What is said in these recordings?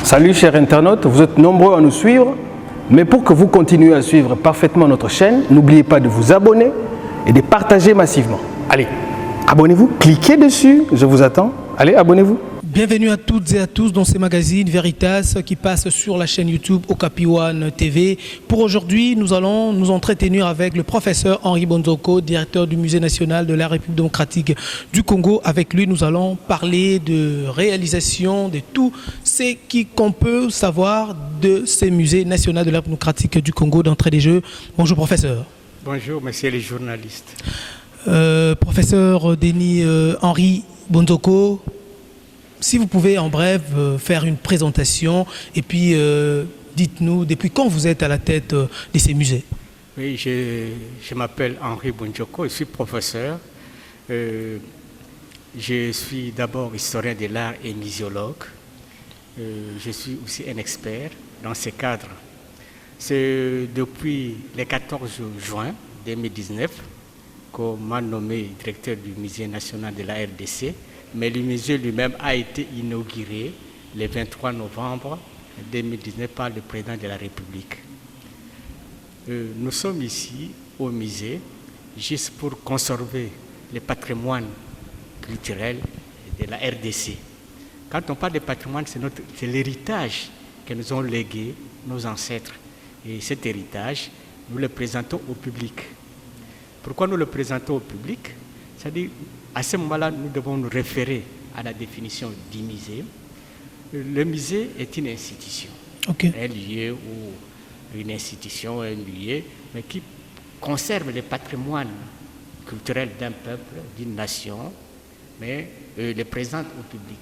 Salut chers internautes, vous êtes nombreux à nous suivre, mais pour que vous continuiez à suivre parfaitement notre chaîne, n'oubliez pas de vous abonner et de partager massivement. Allez, abonnez-vous, cliquez dessus, je vous attends. Allez, abonnez-vous. Bienvenue à toutes et à tous dans ces magazines Veritas qui passent sur la chaîne YouTube Okapi One TV. Pour aujourd'hui, nous allons nous entretenir avec le professeur Henri Bonzoko, directeur du Musée national de la République démocratique du Congo. Avec lui, nous allons parler de réalisation, de tout ce qu'on peut savoir de ces musées nationaux de la République démocratique du Congo d'entrée des jeux. Bonjour professeur. Bonjour messieurs les journalistes. Professeur Denis Henri Bonzoko, si vous pouvez en bref faire une présentation et puis dites-nous depuis quand vous êtes à la tête de ces musées. Oui, je m'appelle Henri Bonzoko, je suis professeur. Je suis d'abord historien de l'art et muséologue. Je suis aussi un expert dans ces cadres. C'est depuis le 14 juin 2019 qu'on m'a nommé directeur du Musée national de la RDC. Mais le musée lui-même a été inauguré le 23 novembre 2019 par le président de la République. Nous sommes ici au musée juste pour conserver le patrimoine culturel de la RDC. Quand on parle de patrimoine, c'est l'héritage que nous ont légué nos ancêtres. Et cet héritage, nous le présentons au public. Pourquoi nous le présentons au public? C'est-à-dire, à ce moment-là, nous devons nous référer à la définition du musée. Le musée est une institution, un lieu ou une institution, un lieu, mais qui conserve le patrimoine culturel d'un peuple, d'une nation, mais le présente au public.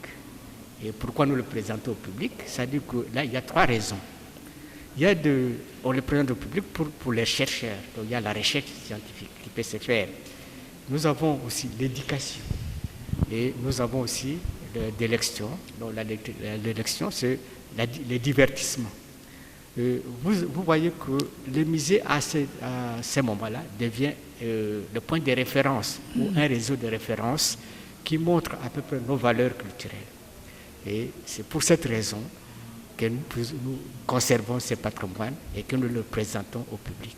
Et pourquoi nous le présentons au public? C'est-à-dire que là, il y a trois raisons. On le présente au public pour les chercheurs, donc il y a la recherche scientifique qui peut se faire. Nous avons aussi l'éducation et nous avons aussi l'élection. L'élection, c'est le divertissement. Vous voyez que le musée, à ce moment-là, devient le point de référence ou un réseau de référence qui montre à peu près nos valeurs culturelles. Et c'est pour cette raison que nous conservons ce patrimoine et que nous le présentons au public.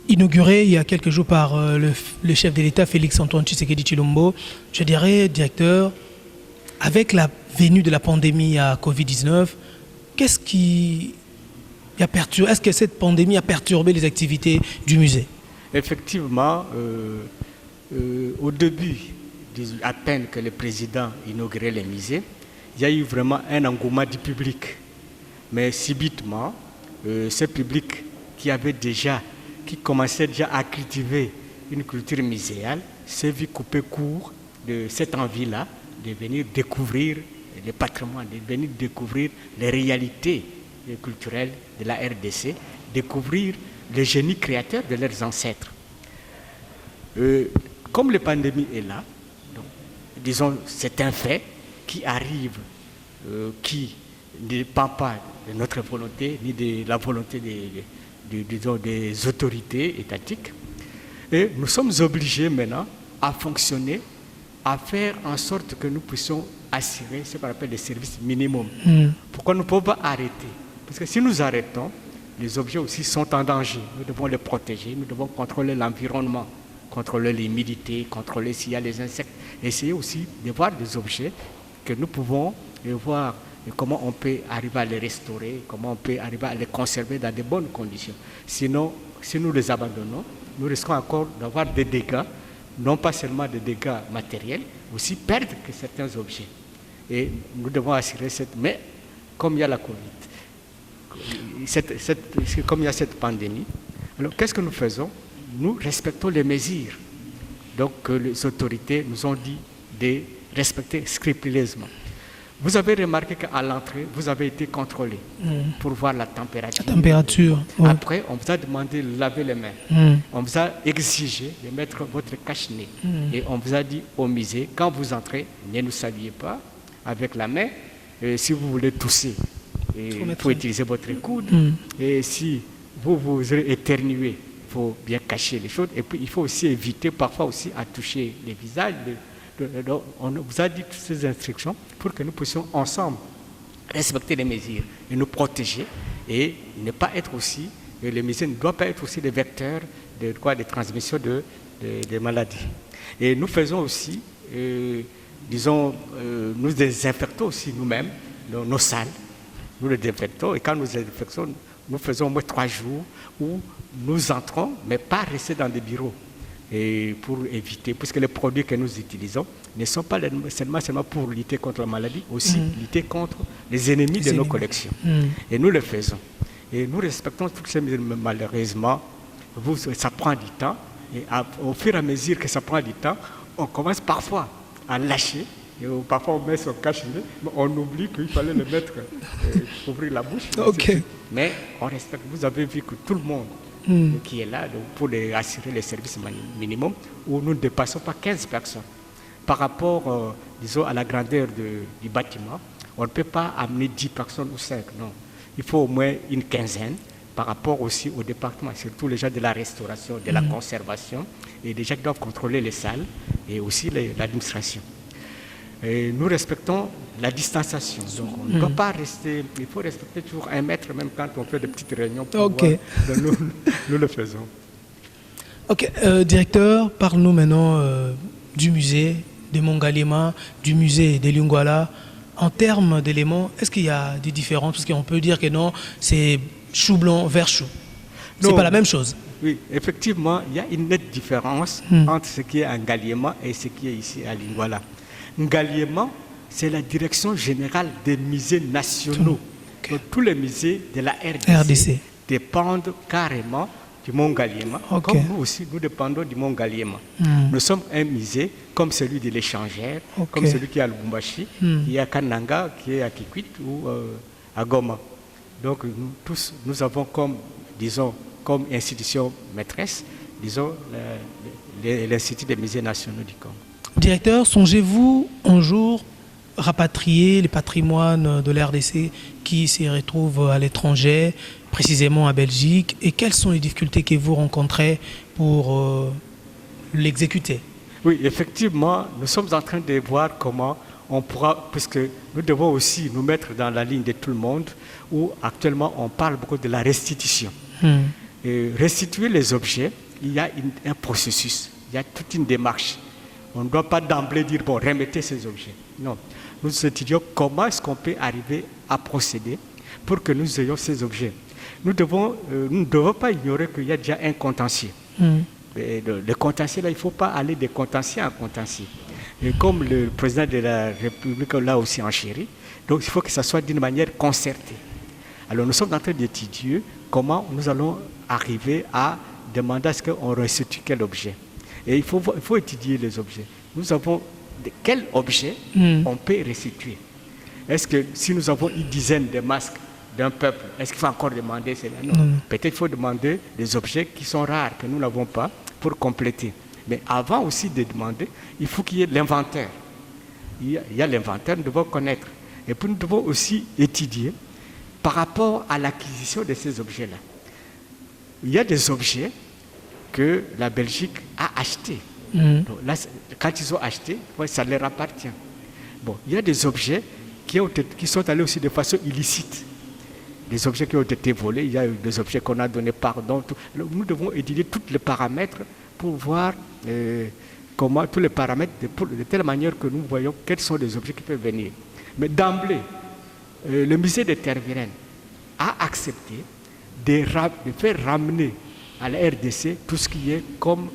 Inauguré il y a quelques jours par le chef de l'État, Félix-Antoine Tshisekedi Tshilombo, je dirais, directeur, avec la venue de la pandémie à Covid-19, qu'est-ce qui a perturbé, est-ce que cette pandémie a perturbé les activités du musée? Effectivement, au début, à peine que le président inaugurait le musée, il y a eu vraiment un engouement du public. Mais subitement, ce public qui commençait déjà à cultiver une culture muséale, s'est vu couper court de cette envie-là de venir découvrir le patrimoine, de venir découvrir les réalités culturelles de la RDC, découvrir le génie créateur de leurs ancêtres. Comme la pandémie est là, donc, disons, c'est un fait qui arrive, qui ne dépend pas de notre volonté, ni de la volonté des autorités étatiques. Et nous sommes obligés maintenant à fonctionner, à faire en sorte que nous puissions assurer ce qu'on appelle les services minimums. Pourquoi nous ne pouvons pas arrêter? Parce que si nous arrêtons, les objets aussi sont en danger. Nous devons les protéger, nous devons contrôler l'environnement, contrôler l'humidité, contrôler s'il y a les insectes, essayer aussi de voir des objets que nous pouvons voir et comment on peut arriver à les restaurer, comment on peut arriver à les conserver dans de bonnes conditions. Sinon, si nous les abandonnons, nous risquons encore d'avoir des dégâts, non pas seulement des dégâts matériels, aussi perdre que certains objets. Et nous devons assurer cette... Mais comme il y a la Covid, comme il y a cette pandémie, alors qu'est-ce que nous faisons? Nous respectons les mesures. Donc les autorités nous ont dit de respecter scrupuleusement. Vous avez remarqué qu'à l'entrée, vous avez été contrôlé pour voir la température. Après, on vous a demandé de laver les mains. On vous a exigé de mettre votre cache-nez. Et on vous a dit au musée, quand vous entrez, ne nous saluez pas avec la main. Si vous voulez tousser, il faut utiliser votre coude. Et si vous éternuez, il faut bien cacher les choses. Et puis, il faut aussi éviter parfois aussi à toucher les visages. On vous a dit toutes ces instructions pour que nous puissions ensemble respecter les mesures et nous protéger et ne pas être aussi, les musées ne doivent pas être aussi des vecteurs de transmission de maladies. Et nous faisons aussi, nous désinfectons aussi nous-mêmes nos salles, nous les désinfectons et quand nous désinfectons, nous faisons au moins 3 jours où nous entrons, mais pas rester dans des bureaux. Et pour éviter, puisque les produits que nous utilisons ne sont pas seulement pour lutter contre la maladie, aussi lutter contre les ennemis de nos collections. Et nous le faisons. Et nous respectons toutes ces mesures, mais malheureusement, ça prend du temps. Et au fur et à mesure que ça prend du temps, on commence parfois à lâcher. Et parfois on met son cache-nez, mais on oublie qu'il fallait le mettre, ouvrir la bouche. Okay. Mais on respecte. Vous avez vu que tout le monde qui est là pour assurer les services minimums, où nous ne dépassons pas 15 personnes. Par rapport, disons, à la grandeur du bâtiment, on ne peut pas amener 10 personnes ou 5, non. Il faut au moins une quinzaine, par rapport aussi au département, surtout les gens de la restauration, de la conservation, et les gens qui doivent contrôler les salles, et aussi l'administration. Et nous respectons la distanciation. Donc on ne doit pas rester, il faut respecter toujours 1 mètre, même quand on fait des petites réunions. Pour voir, nous le faisons. Ok, directeur, parle-nous maintenant du musée de Mongaliema, du musée de Lingouala. En termes d'éléments, est-ce qu'il y a des différences? Parce qu'on peut dire que non, c'est chou blanc, vert chou. C'est pas la même chose. Oui, effectivement, il y a une nette différence entre ce qui est à Ngaliema et ce qui est ici à Lingouala. Ngaliema, c'est la direction générale des musées nationaux. Okay. Donc, tous les musées de la RDC dépendent carrément du Mont Ngaliema. Okay. Comme nous aussi, nous dépendons du Mont Ngaliema. Nous sommes un musée comme celui de l'Échangère, comme celui qui est à Lubumbashi, qui est à Kananga, qui est à Kikwit ou à Goma. Donc nous tous, nous avons comme, disons, comme institution maîtresse, disons, l'Institut des musées nationaux du Congo. Directeur, songez-vous un jour rapatrier les patrimoines de l'RDC qui s'y retrouvent à l'étranger, précisément à Belgique, et quelles sont les difficultés que vous rencontrez pour l'exécuter? Oui, effectivement, nous sommes en train de voir comment on pourra, puisque nous devons aussi nous mettre dans la ligne de tout le monde, où actuellement on parle beaucoup de la restitution. Et restituer les objets, il y a un processus, il y a toute une démarche. On ne doit pas d'emblée dire, bon, remettez ces objets. Non. Nous étudions comment est-ce qu'on peut arriver à procéder pour que nous ayons ces objets. Nous ne devons pas ignorer qu'il y a déjà un contentieux. Le contentieux, là, il ne faut pas aller de contentieux en contentieux. Et comme le président de la République l'a aussi enchéri, donc il faut que ça soit d'une manière concertée. Alors nous sommes en train d'étudier comment nous allons arriver à demander à ce qu'on restitue quel objet. Et il faut étudier les objets. Nous avons quel objet on peut restituer. Est-ce que si nous avons une dizaine de masques d'un peuple, est-ce qu'il faut encore demander cela? Non. Peut-être qu'il faut demander des objets qui sont rares, que nous n'avons pas, pour compléter. Mais avant aussi de demander, il faut qu'il y ait l'inventaire. Il y a l'inventaire, nous devons connaître. Et puis nous devons aussi étudier par rapport à l'acquisition de ces objets-là. Il y a des objets que la Belgique a achetés. Donc là, quand ils ont acheté, ça leur appartient. Bon, il y a des objets qui sont allés aussi de façon illicite. Des objets qui ont été volés, il y a des objets qu'on a donné pardon. Nous devons étudier tous les paramètres pour voir comment, tous les paramètres, de telle manière que nous voyons quels sont les objets qui peuvent venir. Mais d'emblée, le musée de Tervuren a accepté de faire ramener à la RDC tout ce qui est comme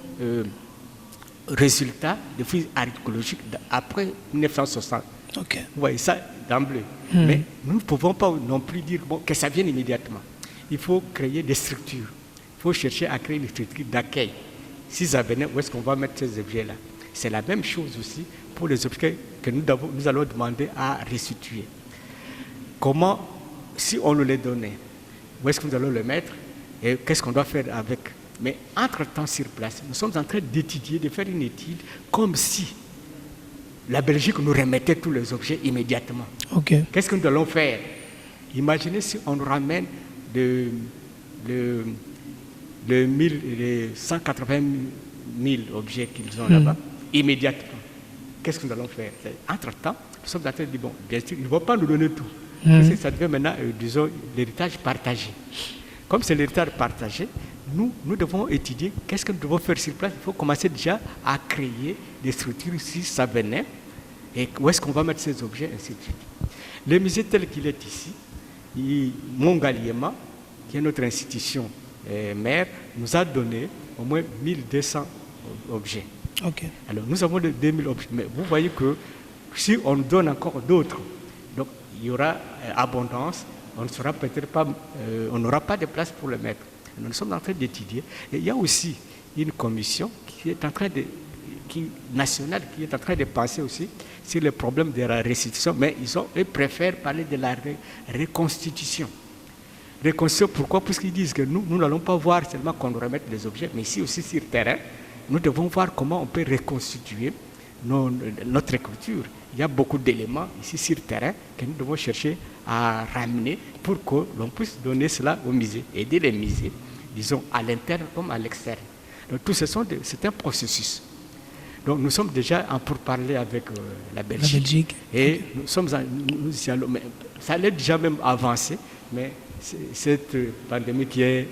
résultat de fouilles archéologiques après 1960. Okay. Vous voyez ça d'emblée. Mais nous ne pouvons pas non plus dire que ça vienne immédiatement. Il faut créer des structures. Il faut chercher à créer des structures d'accueil. Si ça venait, où est-ce qu'on va mettre ces objets-là? C'est la même chose aussi pour les objets que nous allons demander à restituer. Comment, si on nous les donnait, où est-ce que nous allons le mettre et qu'est-ce qu'on doit faire avec? Mais entre-temps, sur place, nous sommes en train d'étudier, de faire une étude comme si la Belgique nous remettait tous les objets immédiatement. Okay. Qu'est-ce que nous allons faire? Imaginez si on nous ramène les 180 000 objets qu'ils ont là-bas, immédiatement. Qu'est-ce que nous allons faire? Entre-temps, nous sommes en train de dire, bon, bien sûr, ils ne vont pas nous donner tout. Parce que ça devient maintenant, disons, l'héritage partagé. Comme c'est l'héritage partagé, nous devons étudier qu'est-ce que nous devons faire sur place. Il faut commencer déjà à créer des structures si ça venait, et où est-ce qu'on va mettre ces objets, ainsi de suite. Le musée tel qu'il est ici, Mongaliema, qui est notre institution mère, nous a donné au moins 1200 objets. Ok. Alors nous avons de 2000 objets, mais vous voyez que si on donne encore d'autres, donc il y aura abondance, on ne sera peut-être pas, on n'aura pas de place pour le mettre. Nous sommes en train d'étudier. Et il y a aussi une commission qui est en train nationale, qui est en train de penser aussi sur le problème de la restitution, mais ils préfèrent parler de la reconstitution. Reconstitution, pourquoi? Parce qu'ils disent que nous n'allons pas voir seulement qu'on nous remette des objets, mais ici aussi sur le terrain, nous devons voir comment on peut reconstituer notre culture. Il y a beaucoup d'éléments ici sur le terrain que nous devons chercher à ramener pour que l'on puisse donner cela au musée, aider les musées, disons à l'interne comme à l'externe. Donc tout c'est un processus. Donc nous sommes déjà en pourparlers avec la Belgique. Et nous y allons, mais ça allait déjà même avancer, mais cette pandémie qui est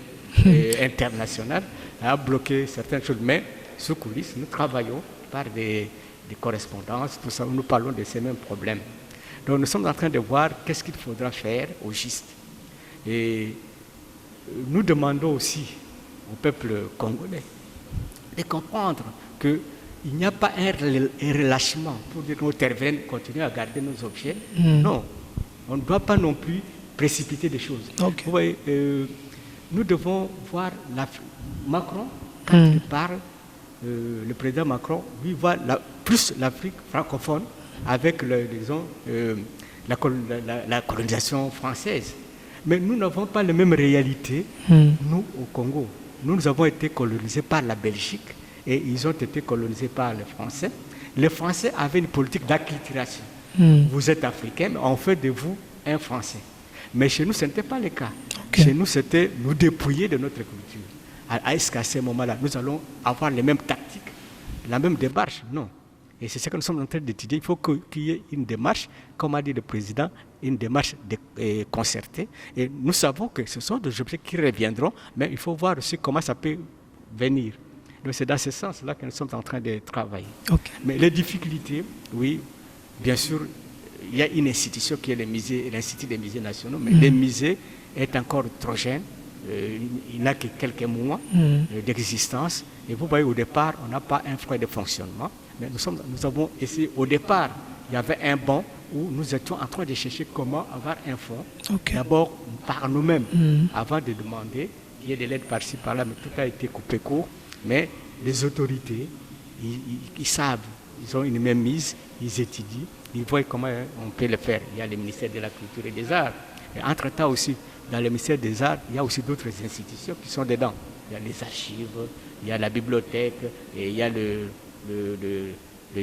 internationale a bloqué certaines choses. Mais sous coulisses, nous travaillons par des correspondances, tout ça, où nous parlons de ces mêmes problèmes. Donc nous sommes en train de voir qu'est-ce qu'il faudra faire au juste. Et nous demandons aussi au peuple congolais de comprendre qu'il n'y a pas un relâchement pour dire que nos terres continuent à garder nos objets. Non, on ne doit pas non plus précipiter des choses. Okay. Vous voyez, nous devons voir Macron, quand il parle, le président Macron, lui voit plus l'Afrique francophone avec la colonisation française. Mais nous n'avons pas les mêmes réalités, nous, au Congo. Nous avons été colonisés par la Belgique et ils ont été colonisés par les Français. Les Français avaient une politique d'acculturation. Vous êtes africain, mais on fait de vous un Français. Mais chez nous, ce n'était pas le cas. Okay. Chez nous, c'était nous dépouiller de notre culture. Est-ce qu'à ce moment-là, nous allons avoir les mêmes tactiques, la même démarche? Non. Et c'est ce que nous sommes en train d'étudier. Il faut qu'il y ait une démarche, comme a dit le président, une démarche concertée. Et nous savons que ce sont des objets qui reviendront, mais il faut voir aussi comment ça peut venir. Donc c'est dans ce sens-là que nous sommes en train de travailler. Okay. Mais les difficultés, oui, bien sûr, il y a une institution qui est l'Institut des musées nationaux, mais le musée est encore trop jeune. Il n'a que quelques mois d'existence. Et vous voyez, au départ, on n'a pas un frein de fonctionnement. Mais nous avons essayé, au départ, il y avait un banc où nous étions en train de chercher comment avoir un fonds. Okay. D'abord par nous-mêmes, avant de demander. Il y a des lettres par-ci, par-là, mais tout a été coupé court. Mais les autorités, ils savent, ils ont une même mise, ils étudient, ils voient comment on peut le faire. Il y a le ministère de la Culture et des Arts. Et entre-temps aussi, dans le ministère des Arts, il y a aussi d'autres institutions qui sont dedans. Il y a les archives, il y a la bibliothèque, et il y a le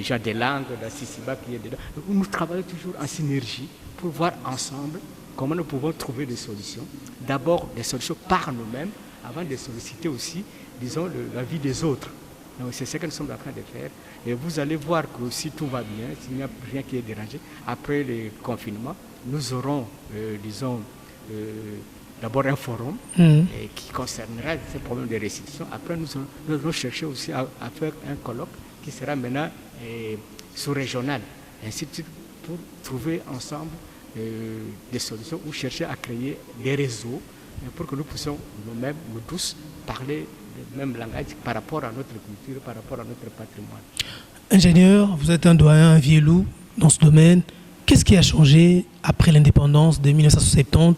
genre des langues, la CICIBA qui est dedans. Donc, nous travaillons toujours en synergie pour voir ensemble comment nous pouvons trouver des solutions. D'abord, des solutions par nous-mêmes, avant de solliciter aussi, disons, la vie des autres. Donc, c'est ce que nous sommes en train de faire. Et vous allez voir que si tout va bien, s'il n'y a rien qui est dérangé, après le confinement, nous aurons, d'abord un forum qui concernera ces problèmes de restitution. Après, nous allons chercher aussi à faire un colloque qui sera maintenant sous-régional, ainsi de suite, pour trouver ensemble des solutions ou chercher à créer des réseaux pour que nous puissions nous-mêmes, nous tous, parler le même langage par rapport à notre culture, par rapport à notre patrimoine. Ingénieur, vous êtes un doyen, un vieux loup dans ce domaine. Qu'est-ce qui a changé après l'indépendance de 1970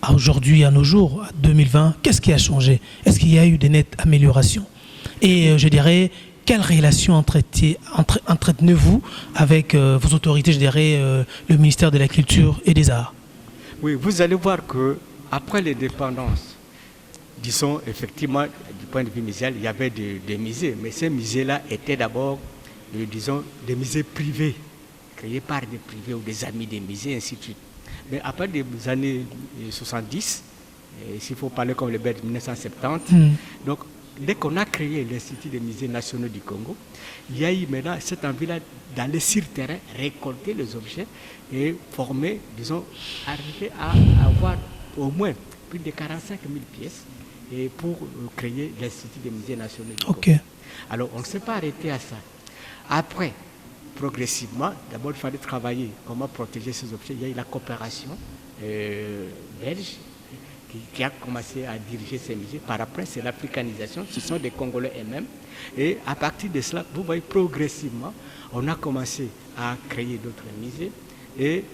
à aujourd'hui, à nos jours, à 2020? Qu'est-ce qui a changé? Est-ce qu'il y a eu des nettes améliorations? Et je dirais, quelle relation entretenez-vous avec vos autorités, je dirais, le ministère de la Culture et des Arts? Oui, vous allez voir qu'après l'indépendance, disons effectivement, du point de vue muséal, il y avait des musées, mais ces musées-là étaient d'abord, disons, des musées privés, créés par des privés ou des amis des musées, ainsi de suite. Mais après les années 70, s'il faut parler comme le BED de 1970, donc dès qu'on a créé l'Institut des musées nationaux du Congo, il y a eu maintenant cette envie-là d'aller sur le terrain, récolter les objets et former, disons, arriver à avoir au moins plus de 45 000 pièces et pour créer l'Institut des musées nationaux du Congo. Alors, on ne s'est pas arrêté à ça. Après, progressivement, d'abord, il fallait travailler comment protéger ces objets. Il y a eu la coopération belge qui a commencé à diriger ces musées. Par après, c'est l'africanisation. Ce sont des Congolais eux-mêmes. Et à partir de cela, vous voyez, progressivement, on a commencé à créer d'autres musées. Et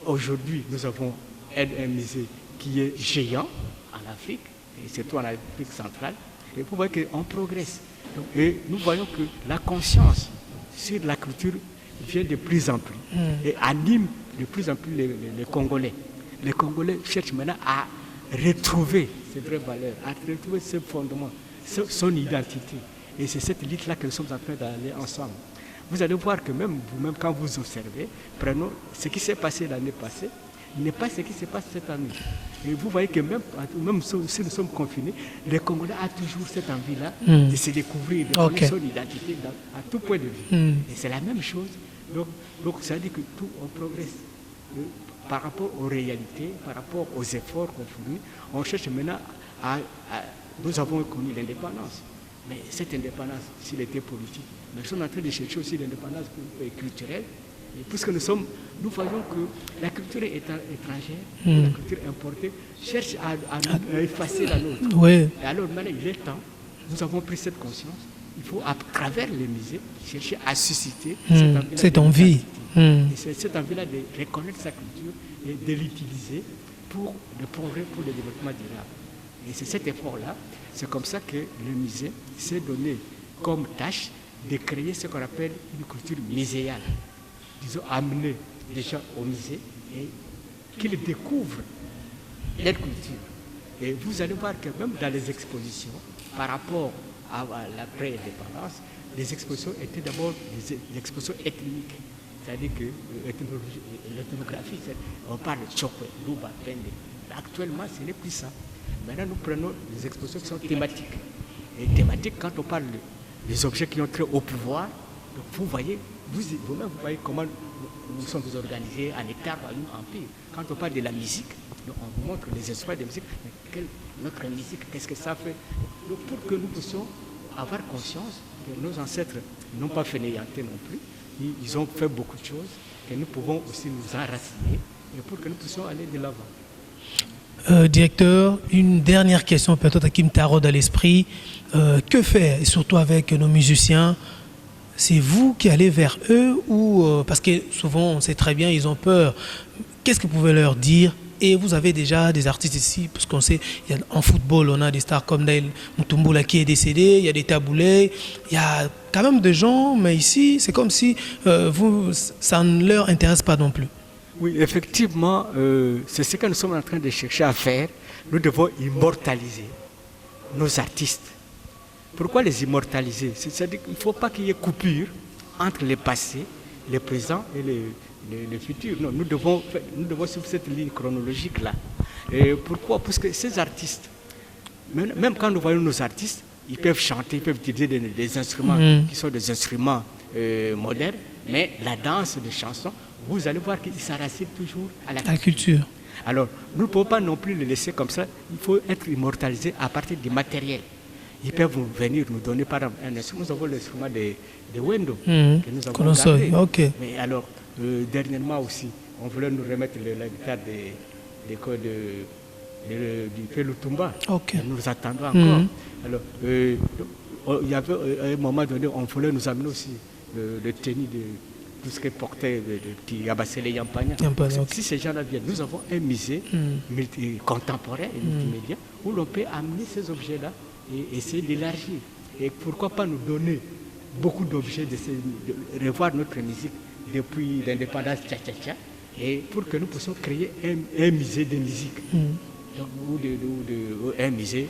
aujourd'hui, nous avons un musée qui est géant en Afrique, et surtout en Afrique centrale. Et vous voyez qu'on progresse. Et nous voyons que la conscience sur la culture vient de plus en plus et anime de plus en plus les Congolais. Les Congolais cherchent maintenant à retrouver ses vraies valeurs, à retrouver ses fondements, son identité. Et c'est cette lutte-là que nous sommes en train d'aller ensemble. Vous allez voir que même vous-même, quand vous observez, prenons ce qui s'est passé l'année passée, n'est pas ce qui se passe cette année. Et vous voyez que même si nous sommes confinés, les Congolais ont toujours cette envie-là de se découvrir, de connaître son identité à tout point de vue. Et c'est la même chose. Donc ça veut dire que tout, on progresse. Par rapport aux réalités, par rapport aux efforts qu'on fournit, on cherche maintenant nous avons connu l'indépendance. Mais cette indépendance, s'il était politique, nous sommes en train de chercher aussi l'indépendance culturelle. Et puisque nous voyons que la culture étrangère, la culture importée, cherche à effacer la nôtre. Et alors maintenant, il est temps, nous avons pris cette conscience, il faut à travers les musées chercher à susciter cette envie. Et c'est cette envie-là de reconnaître sa culture et de l'utiliser pour le progrès, pour le développement durable. Et c'est cet effort-là, c'est comme ça que le musée s'est donné comme tâche de créer ce qu'on appelle une culture muséale. Disons, amener les gens au musée et qu'ils découvrent leur culture. Et vous allez voir que même dans les expositions, par rapport à la pré-indépendance, les expositions étaient d'abord des expositions ethniques. C'est-à-dire que l'ethnographie, on parle de Chokwe, Luba, Pende. Actuellement, ce n'est plus ça. Maintenant, nous prenons des expositions qui sont thématiques. Et thématiques, quand on parle des objets qui ont trait au pouvoir, donc vous voyez, vous-même, vous voyez comment nous sommes organisés en État, en empire. Quand on parle de la musique, on vous montre les instruments de musique, mais notre musique, qu'est-ce que ça fait? Donc, pour que nous puissions avoir conscience que nos ancêtres n'ont pas fainéanté non plus, ils ont fait beaucoup de choses et nous pouvons aussi nous enraciner et pour que nous puissions aller de l'avant. Directeur, une dernière question peut-être qui me taraude à l'esprit. Que faire, et surtout avec nos musiciens? C'est vous qui allez vers eux ou parce que souvent on sait très bien, ils ont peur. Qu'est-ce que vous pouvez leur dire? Et vous avez déjà des artistes ici, parce qu'on sait, en football, on a des stars comme Naël Mutumbula qui est décédé, il y a des Taboulé, il y a quand même des gens, mais ici, c'est comme si ça ne leur intéresse pas non plus. Oui, effectivement, c'est ce que nous sommes en train de chercher à faire. Nous devons immortaliser nos artistes. Pourquoi les immortaliser? C'est-à-dire qu'il ne faut pas qu'il y ait coupure entre le passé, le présent et le futur. Non, nous devons suivre cette ligne chronologique-là. Et pourquoi? Parce que ces artistes, même quand nous voyons nos artistes, ils peuvent chanter, ils peuvent utiliser des instruments qui sont des instruments modernes, mais la danse des chansons, vous allez voir qu'ils s'enracinent toujours à la culture. Alors, nous ne pouvons pas non plus les laisser comme ça. Il faut être immortalisé à partir du matériel. Ils peuvent venir nous donner par exemple un instrument. Nous avons l'instrument de Wendo que nous avons gardé. Mais alors, dernièrement aussi, on voulait nous remettre la guitare de l'école du Peloutumba. Nous attendons encore. Alors, il y avait à un moment donné, on voulait nous amener aussi le tennis de tout ce qui portait qui abassait les Yampagna. Si ces gens-là viennent, nous avons un musée contemporain et multimédia où l'on peut amener ces objets-là et essayer d'élargir. Et pourquoi pas nous donner beaucoup d'objets, de revoir notre musique depuis l'indépendance tcha-tcha-tcha, et pour que nous puissions créer un musée de musique. Ou un musée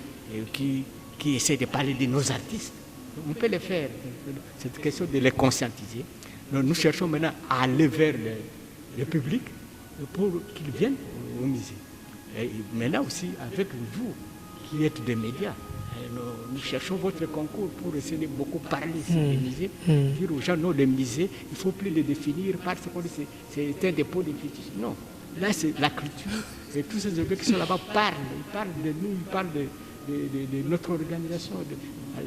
qui essaie de parler de nos artistes. On peut le faire. C'est une question de les conscientiser. Donc, nous cherchons maintenant à aller vers le public pour qu'ils viennent au musée. Et maintenant aussi, avec vous qui êtes des médias, Nous cherchons votre concours pour essayer de beaucoup parler sur les musées, dire aux gens, non, les musées, il ne faut plus les définir parce que c'est un dépôt de fétiche. Non, là c'est la culture et tous ces objets qui sont là-bas parlent. Ils parlent de nous, ils parlent de notre organisation.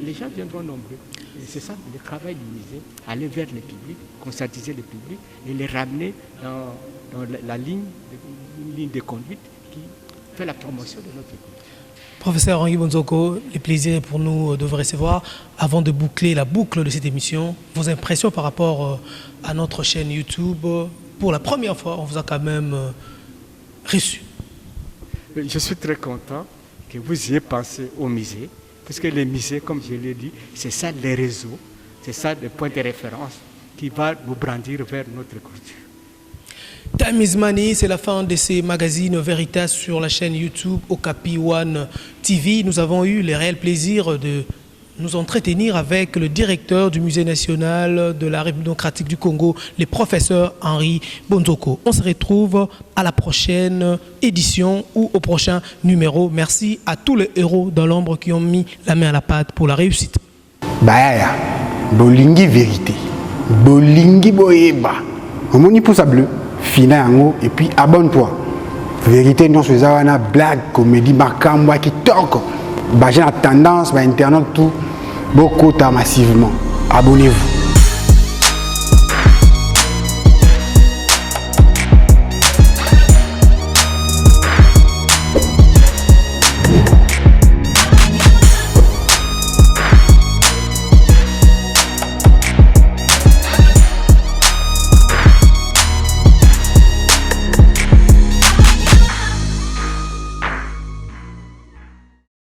Les gens viendront nombreux. Et c'est ça le travail du musée, aller vers le public, conscientiser le public et les ramener dans une ligne de conduite qui fait la promotion de notre pays. Professeur Henri Bonzoko, le plaisir est pour nous de vous recevoir. Avant de boucler la boucle de cette émission, vos impressions par rapport à notre chaîne YouTube. Pour la première fois, on vous a quand même reçu. Je suis très content que vous ayez pensé au musée, parce que les musées, comme je l'ai dit, c'est ça les réseaux, c'est ça le point de référence qui va nous brandir vers notre culture. Time is money, c'est la fin de ces magazines Veritas sur la chaîne YouTube Okapi One TV. Nous avons eu le réel plaisir de nous entretenir avec le directeur du Musée national de la République démocratique du Congo, le professeur Henri Bonzoko. On se retrouve à la prochaine édition ou au prochain numéro. Merci à tous les héros dans l'ombre qui ont mis la main à la pâte pour la réussite. Baya, bolingi vérité, bolingi boyeba, omoni pouce bleu. Fina yango et puis abonne-toi. Vérité non c'est ça blague comédie makamba qui toque. Bah j'ai la tendance bah internet tout beaucoup massivement. Abonnez-vous.